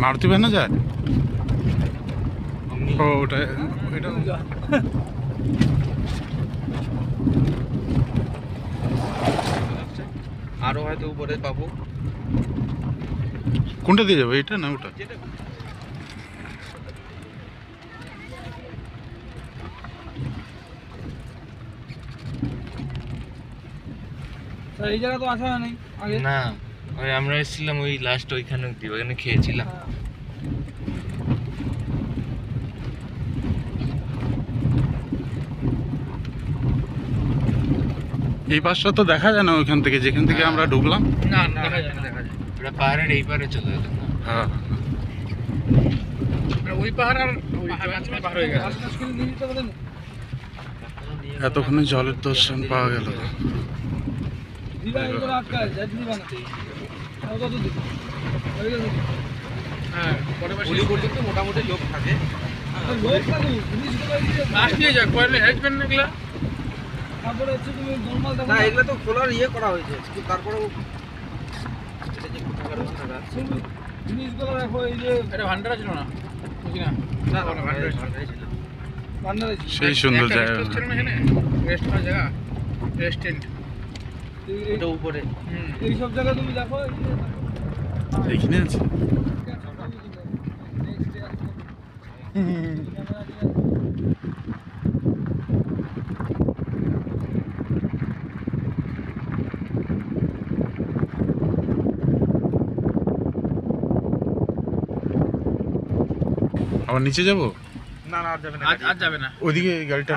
মারুতি ভ্যানে যায়। ও ওটা এটা আরো হয়তো উপরে পাবো। কোনটা দিয়ে যাবো, এটা না ওটা? এই জায়গা তো আসা হয় নাই আগে না, ওই আমরা এসেছিলাম ওই লাস্ট ওইখানে অব্দি, ওখানে খেয়েছিলাম। এই পাশটা তো দেখা যায় না ওইখান থেকে, যেখান থেকে আমরা ঢুকলাম। না দেখা যায় না, দেখা যায় ওটা পাহাড়ের এই পারে চলে গেল। হ্যাঁ ওই পাহাড় আর ওই পাহাড় হয়ে গেছে। এতক্ষণে জলের দর্শন পাওয়া গেল। হ্যাঁ মোটামুটি লোক থাকে। না এগুলো তো খোলার ইয়ে করা হয়েছে, তারপরেও জিনিসগুলো দেখো। এই যে এটা ভান্ডারা ছিল না, না ভান্ডারা ছিল। সেই সুন্দর জায়গা। রেস্ট করার জায়গা, রেস্টুরেন্ট এটা উপরে। এইসব জায়গা তুমি দেখো। এখানে আছে। আবার নিচে যাবো? না না আর যাবে না, আজ যাবে না। ওইদিকে গাড়িটা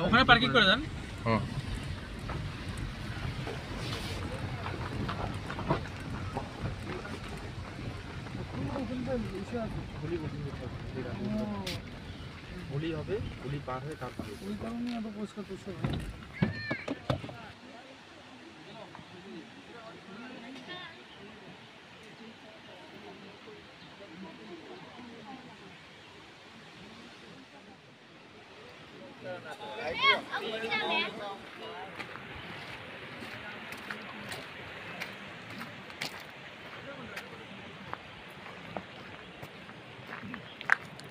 ওখানে পার্কিং করে দেন। হ্যাঁ হোলি হবে, হোলি পার হয়ে তারপরে ওই কারণে এত পরিষ্কার পরিষ্কার।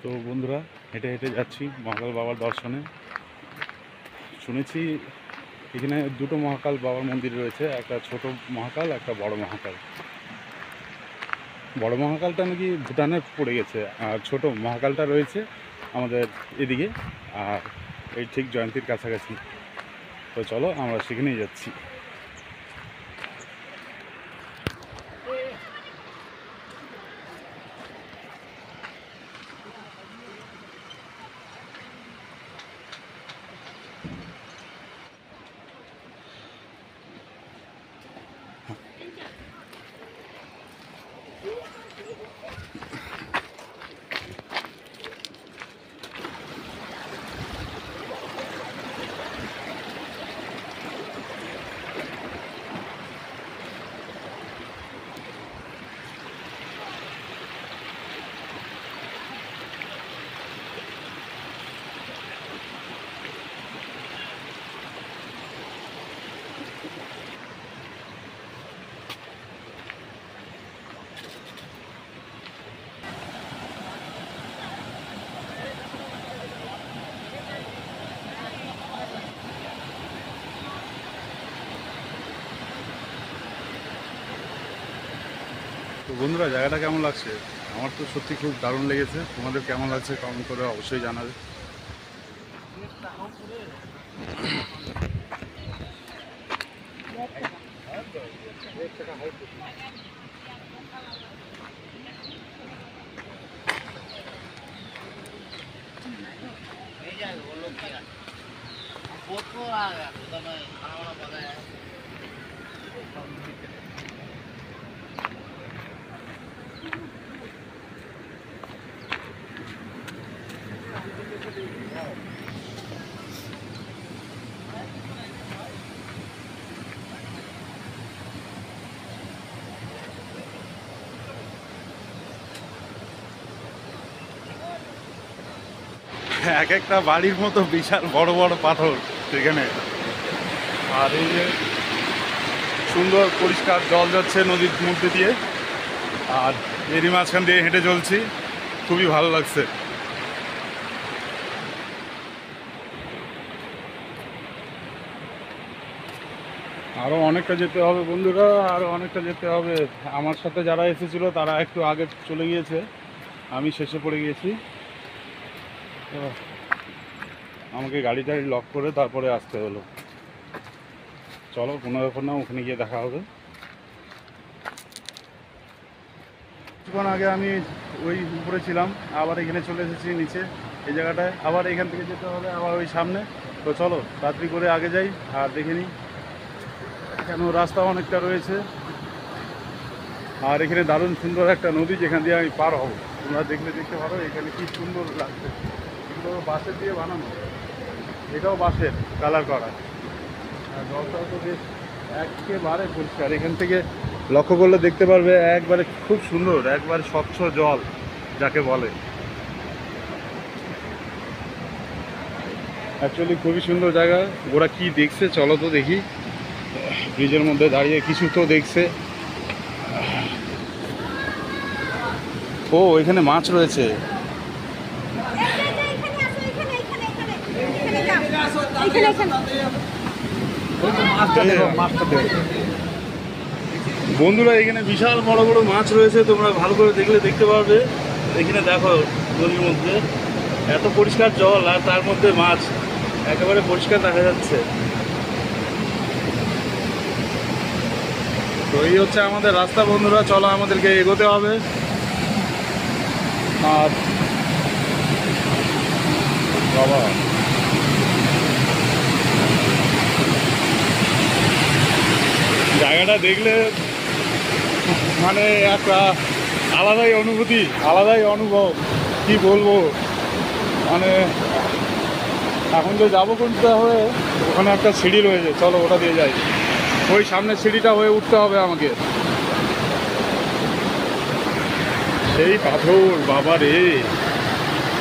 তো বন্ধুরা, হেঁটে হেঁটে যাচ্ছি মহাকাল বাবার দর্শনে। শুনেছি এখানে দুটো মহাকাল বাবার মন্দির রয়েছে, একটা ছোট মহাকাল, একটা বড় মহাকাল। বড় মহাকালটা নাকি ভুটানে পড়ে গেছে, আর ছোট মহাকালটা রয়েছে আমাদের এদিকে, আর এই ঠিক জয়ন্তীর কাছাকাছি। তো চলো আমরা সেখানেই যাচ্ছি। তো বন্ধুরা, জায়গাটা কেমন লাগছে? আমার তো সত্যি খুব দারুণ লেগেছে। তোমাদের কেমন লাগছে কমেন্ট করে অবশ্যই জানাবে। এক একটা বাড়ির মতো বিশাল বড় বড় পাথর সেখানে। আর এই যে সুন্দর পরিষ্কার জল যাচ্ছে নদীর মধ্যে দিয়ে, আর এরই মাঝখান দিয়ে হেঁটে চলছি, খুবই ভালো লাগছে। আরও অনেকটা যেতে হবে বন্ধুরা, আরও অনেকটা যেতে হবে। আমার সাথে যারা এসেছিলো তারা একটু আগে চলে গিয়েছে, আমি শেষে পড়ে গিয়েছি। তো আমাকে গাড়িটা লক করে তারপরে আসতে হলো। চলো কোনো ব্যাপার না, ওখানে গিয়ে দেখা হবে। কিছুক্ষণ আগে আমি ওই উপরে ছিলাম, আবার এখানে চলে এসেছি নিচে এই জায়গাটায়। আবার এখান থেকে যেতে হবে আবার ওই সামনে। তো চলো তাড়াতাড়ি করে আগে যাই আর দেখে নিই, কেন রাস্তা অনেকটা রয়েছে। আর এখানে দারুণ সুন্দর একটা নদী যেখান দিয়ে আমি পার হব, তোমরা দেখলে দেখতে পারো এখানে কি সুন্দর লাগছে। এগুলো বাঁশের দিয়ে বানানো, এটাও বাঁশের কালার করা। আর জলটাও তো বেশ একেবারে পরিষ্কার, এখান থেকে লক্ষ্য করলে দেখতে পারবে একবারে খুব সুন্দর, একবারে স্বচ্ছ জল যাকে বলে। অ্যাকচুয়ালি খুবই সুন্দর জায়গা। ওরা কি দেখছে চলো তো দেখি। ব্রিজের মধ্যে দাঁড়িয়ে কিছু তো দেখছে। ও এখানে মাছ রয়েছে। বন্ধুরা এখানে বিশাল বড় বড় মাছ রয়েছে, তোমরা ভালো করে দেখলে দেখতে পারবে। এখানে দেখো নদীর মধ্যে এত পরিষ্কার জল, আর তার মধ্যে মাছ একেবারে পরিষ্কার দেখা যাচ্ছে। তো এই হচ্ছে আমাদের রাস্তা বন্ধুরা, চলো আমাদেরকে এগোতে হবে। আর বাবা জায়গাটা দেখলে মানে একটা আলাদাই অনুভূতি, আলাদাই অনুভব, কি বলবো। মানে এখন যে যাবো কোনটা হয়ে, ওখানে একটা সিঁড়ি রয়েছে, চলো ওটা দিয়ে যাই। ওই সামনের সিঁড়িটা হয়ে উঠতে হবে আমাকে। সেই পাথর বাবা রে,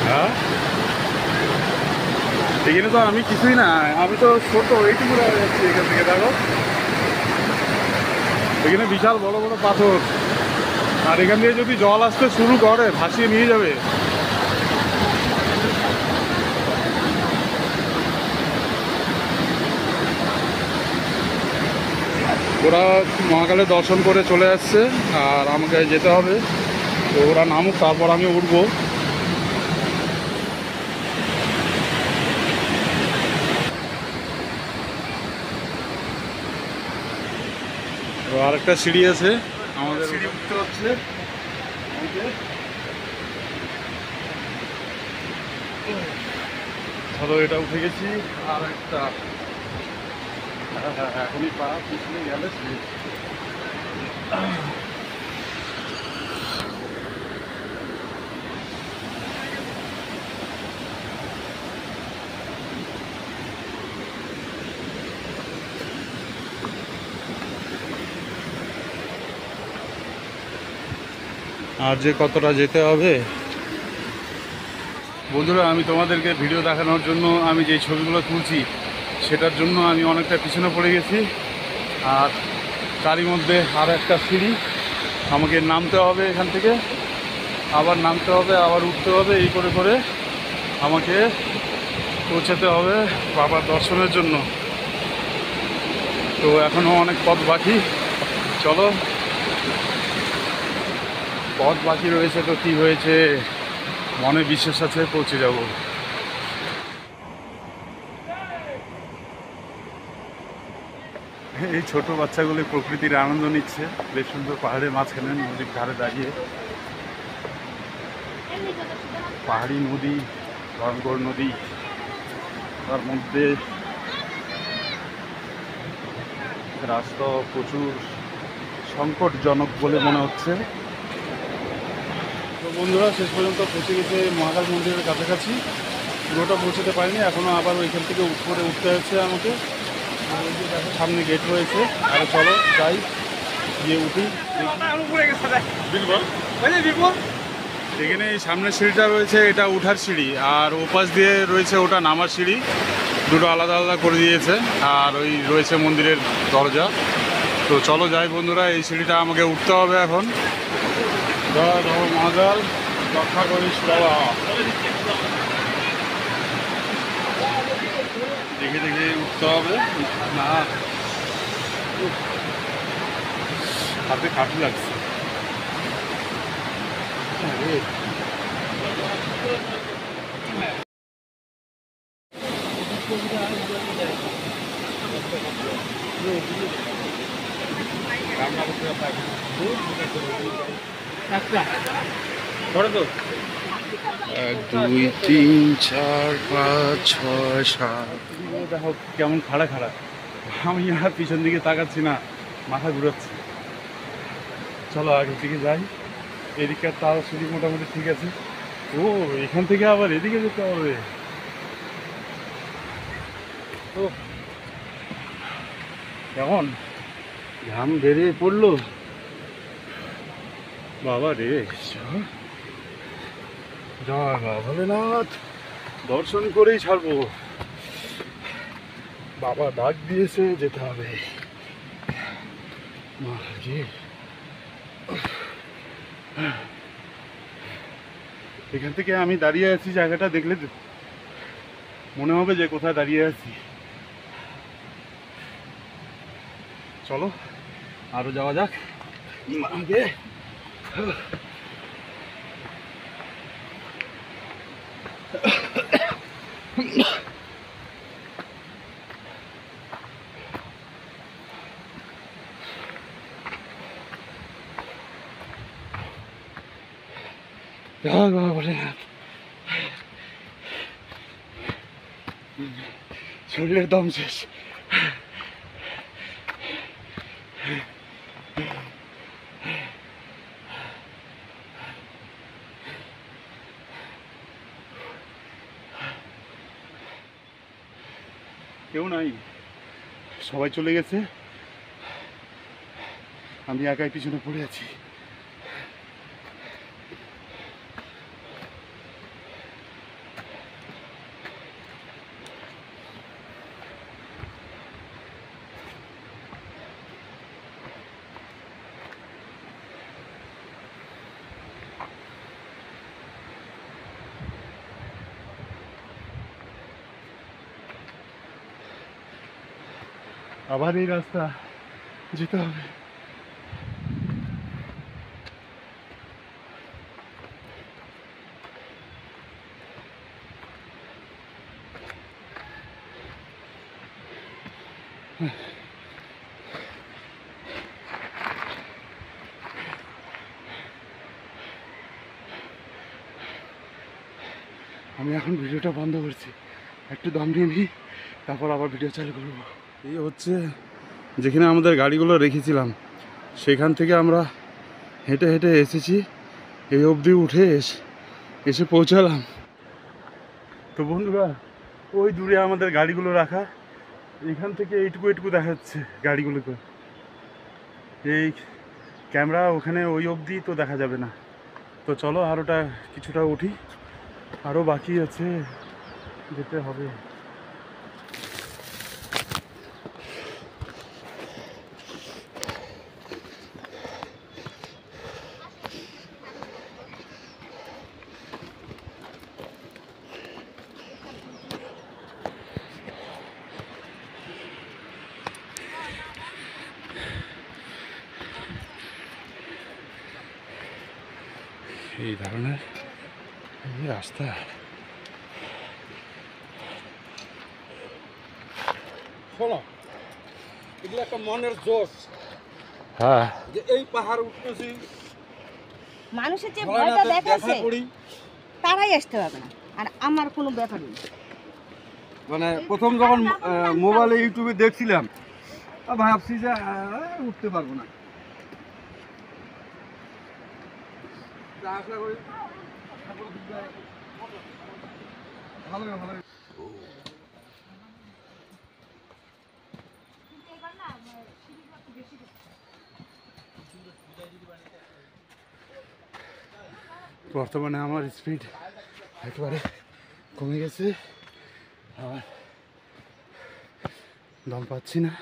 হ্যাঁ এখানে তো আমি কিছুই না, আমি তো ছোট এইটুকু দেখা যাচ্ছি এখান থেকে। দেখো এখানে বিশাল বড় বড় পাথর, আর এখান দিয়ে যদি জল আসতে শুরু করে ভাসিয়ে নিয়ে যাবে। ওরা মহাকালের দর্শন করে চলে আসছে, আর আমাকে যেতে হবে। তো ওরা নামুক, তারপর আমি উঠবো। তো আরেকটা সিঁড়ি আছে, আমাদের সিঁড়ি উঠতে হচ্ছে। ধরো এটা উঠে গেছি, আর একটা এখনই পা পিছলে গেলে সিঁড়ি। আর যে কতটা যেতে হবে বন্ধুরা, আমি তোমাদেরকে ভিডিও দেখানোর জন্য আমি যে ছবিগুলো তুলছি সেটার জন্য আমি অনেকটা পিছনে পড়ে গেছি। আর তারই মধ্যে আর একটা সিঁড়ি, আমাকে নামতে হবে এখান থেকে, আবার নামতে হবে, আবার উঠতে হবে, এই করে করে আমাকে পৌঁছাতে হবে বাবার দর্শনের জন্য। তো এখনও অনেক পথ বাকি, চলো। পথ বাকি রয়েছে তো কি হয়েছে, মনে বিশ্বাস আছে পৌঁছে যাব। এই ছোট বাচ্চাগুলি প্রকৃতির আনন্দ নিচ্ছে, বেশ সুন্দর পাহাড়ের মাঝখানে নদীর ধারে দাঁড়িয়ে। পাহাড়ি নদী, ভয়ঙ্কর নদী, তার মধ্যে রাস্তা প্রচুর সংকটজনক বলে মনে হচ্ছে। তো বন্ধুরা শেষ পর্যন্ত পৌঁছে গেছে মহাকাল মন্দিরের কাছাকাছি। পুরোটা পৌঁছতে পারিনি এখনও, আবার ওইখান থেকে উপরে উঠতে হচ্ছে আমাকে। সামনে গেট রয়েছে, আরে চলো যাই, গিয়ে উঠি। এখানে এই সামনের সিঁড়িটা রয়েছে, এটা উঠার সিঁড়ি, আর ওপাশ দিয়ে রয়েছে ওটা নামার সিঁড়ি। দুটো আলাদা আলাদা করে দিয়েছে। আর ওই রয়েছে মন্দিরের দরজা। তো চলো যাই বন্ধুরা, এই সিঁড়িটা আমাকে উঠতে হবে এখন। জয় বাবা মহাকাল, রক্ষা করিস বাবা। দেখে দেখে উঠতে হবে, না হাতে কাঠি লাগছে। এক দুই তিন চার পাঁচ ছয় সাত, দেখো কেমন খাড়া খাড়া। আমি আর পিছন দিকে তাকাচ্ছি না, মাথা ঘুরাচ্ছি। চলো আগের দিকে যাই। এদিককার তাও সিঁড়ি মোটামুটি ঠিক আছে। ও এখান থেকে আবার এদিকে যেতে হবে। ও কেমন ঘাম বেরিয়ে পড়লো বাবা রে। জয় বাবা ভোলেনাথ, দর্শন করেই ছাড়বো। বাবা ডাক দিয়েছে, যেতে হবে। এখান থেকে আমি দাঁড়িয়ে আছি, জায়গাটা দেখলে মনে হবে যে কোথায় দাঁড়িয়ে আছি। চলো আরো যাওয়া যাক আগে। শরীরের দম শেষ। কেউ নাই, সবাই চলে গেছে, আমি একাই পিছনে পড়ে আছি। আবার এই রাস্তা যেতে হবে। আমি এখন ভিডিওটা বন্ধ করছি, একটু দম নিয়ে নিই, তারপর আবার ভিডিও চালু করবো। এই হচ্ছে যেখানে আমাদের গাড়িগুলো রেখেছিলাম, সেখান থেকে আমরা হেঁটে হেঁটে এসেছি, এই অবধি উঠে এসে পৌঁছালাম। তো বন্ধুরা, ওই দূরে আমাদের গাড়িগুলো রাখা, এখান থেকে এইটুকু এইটুকু দেখা যাচ্ছে গাড়িগুলোকে। এই ক্যামেরা ওখানে ওই অবধি তো দেখা যাবে না। তো চলো আরোটা কিছুটা উঠি, আরও বাকি আছে, যেতে হবে। এই ধরনের রাস্তা, শোনো, এগুলো একটা মনের জোশ। হ্যাঁ, যে এই পাহাড় উঠতেছি, মানুষের যে ভয়টা দেখাচ্ছে তারাই আসতে পারবে না, আর আমার কোনো ব্যাপারই নেই। মানে প্রথম যখন মোবাইলে ইউটিউবে দেখছিলাম, ভাবছি যে উঠতে পারবো না। আশা করি ভালো ভালো। বর্তমানে আমার স্পিড একেবারে কমে গেছে, আর দম পাচ্ছি না।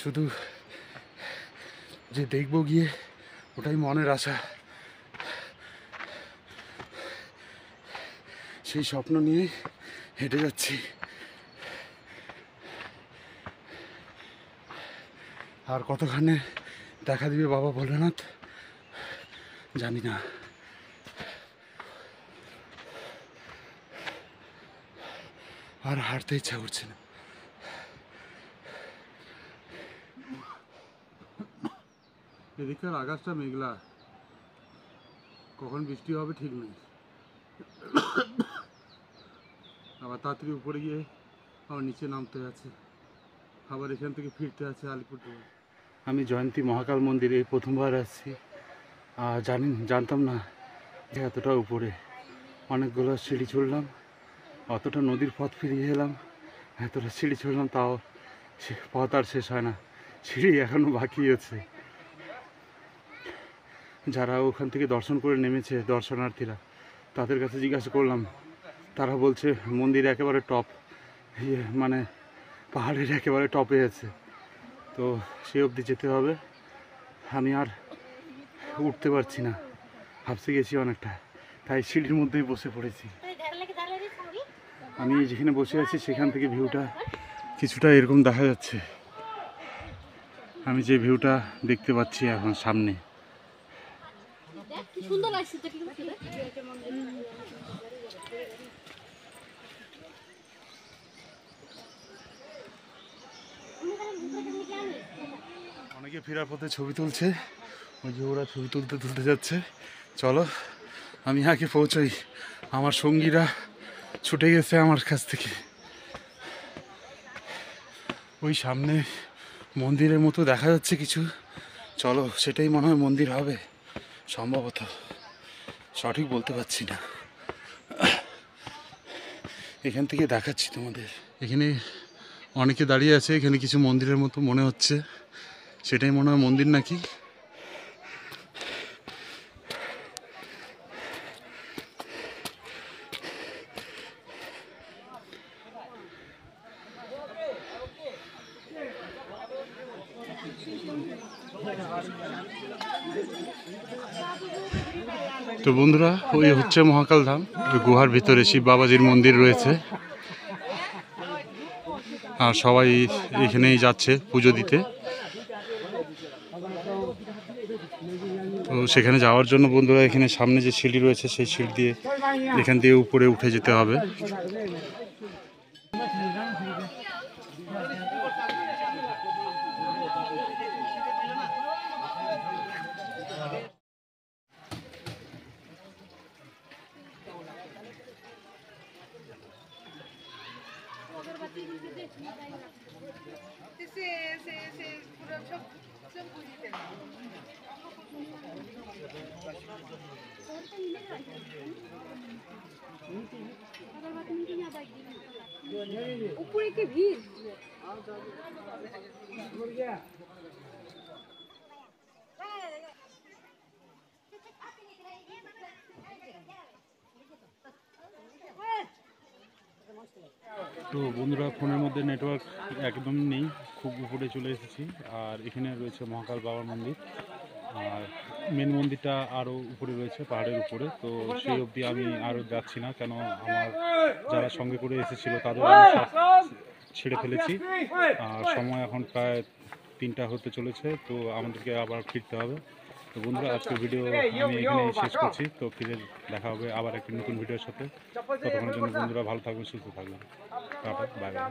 শুধু যে দেখবো গিয়ে ওটাই মনের আশা, সেই স্বপ্ন নিয়ে হেঁটে যাচ্ছি। আর কতখানে দেখা দিবে বাবা ভোলেনাথ জানি না। আর হাঁটতে ইচ্ছা করছে না। এদিককার আকাশটা মেঘলা, কখন বৃষ্টি হবে ঠিক নেই। আবার তাড়াতাড়ি উপরে গিয়ে আবার নিচে নামতে আছে, আবার এখান থেকে ফিরতে আছে আলিপুরদুয়ার। আমি জয়ন্তী মহাকাল মন্দিরে এই প্রথমবার আসছি, আর জানতাম না যে এতটা উপরে। অনেকগুলো সিঁড়ি চড়লাম, অতটা নদীর পথ ফিরিয়ে এলাম, এতটা সিঁড়ি চড়লাম, তাও পথ আর শেষ হয় না, সিঁড়ি এখনও বাকি আছে। যারা ওখান থেকে দর্শন করে নেমেছে দর্শনার্থীরা, তাদের কাছে জিজ্ঞাসা করলাম, তারা বলছে মন্দির একেবারে টপ, মানে পাহাড়ের একেবারে টপে আছে, তো সে অবধি যেতে হবে। আমি আর উঠতে পারছি না, হাঁপসে গেছি অনেকটা, তাই সিঁড়ির মধ্যেই বসে পড়েছি। আমি যেখানে বসে আছি সেখান থেকে ভিউটা কিছুটা এরকম দেখা যাচ্ছে, আমি যে ভিউটা দেখতে পাচ্ছি এখন সামনে। অনেকে ফেরার পথে ছবি তুলছে, ওই যে ওরা ছবি তুলতে যাচ্ছে। চলো আমি আগে পৌঁছই, আমার সঙ্গীরা ছুটে গেছে আমার কাছ থেকে। ওই সামনে মন্দিরের মতো দেখা যাচ্ছে কিছু, চলো সেটাই মনে হয় মন্দির হবে সম্ভবত, সঠিক বলতে পারছি না। এখান থেকে দেখাচ্ছি তোমাদের। এখানে অনেকে দাঁড়িয়ে আছে, এখানে কিছু মন্দিরের মতো মনে হচ্ছে, সেটাই মনে হয় মন্দির নাকি। তো বন্ধুরা, ওই হচ্ছে মহাকাল ধাম, ওই গুহার ভিতরে শিব বাবাজির মন্দির রয়েছে, আর সবাই এখানেই যাচ্ছে পুজো দিতে। তো সেখানে যাওয়ার জন্য বন্ধুরা, এখানে সামনে যে সিঁড়ি রয়েছে সেই সিঁড়ি দিয়ে এখান দিয়ে উপরে উঠে যেতে হবে। উপরে কি ভিড়? তো বন্ধুরা, ফোনের মধ্যে নেটওয়ার্ক একদম নেই, খুব উপরে চলে এসেছি। আর এখানে রয়েছে মহাকাল বাবার মন্দির, আর মেন মন্দিরটা আরও উপরে রয়েছে পাহাড়ের উপরে। তো সেই অবধি আমি আরও যাচ্ছি না, কেন আমার যারা সঙ্গে করে এসেছিলো তাদের আমি সব ছেড়ে ফেলেছি। আর সময় এখন প্রায় 3টা হতে চলেছে, তো আমাদেরকে আবার ফিরতে হবে। তো বন্ধুরা, আজকের ভিডিও আমি এখানেই শেষ করছি। তো ফিরে দেখা হবে আবার একটি নতুন ভিডিওর সাথে। ততক্ষণের জন্য বন্ধুরা ভালো থাকবেন, সুস্থ থাকবেন, টাটা, বাই বাই।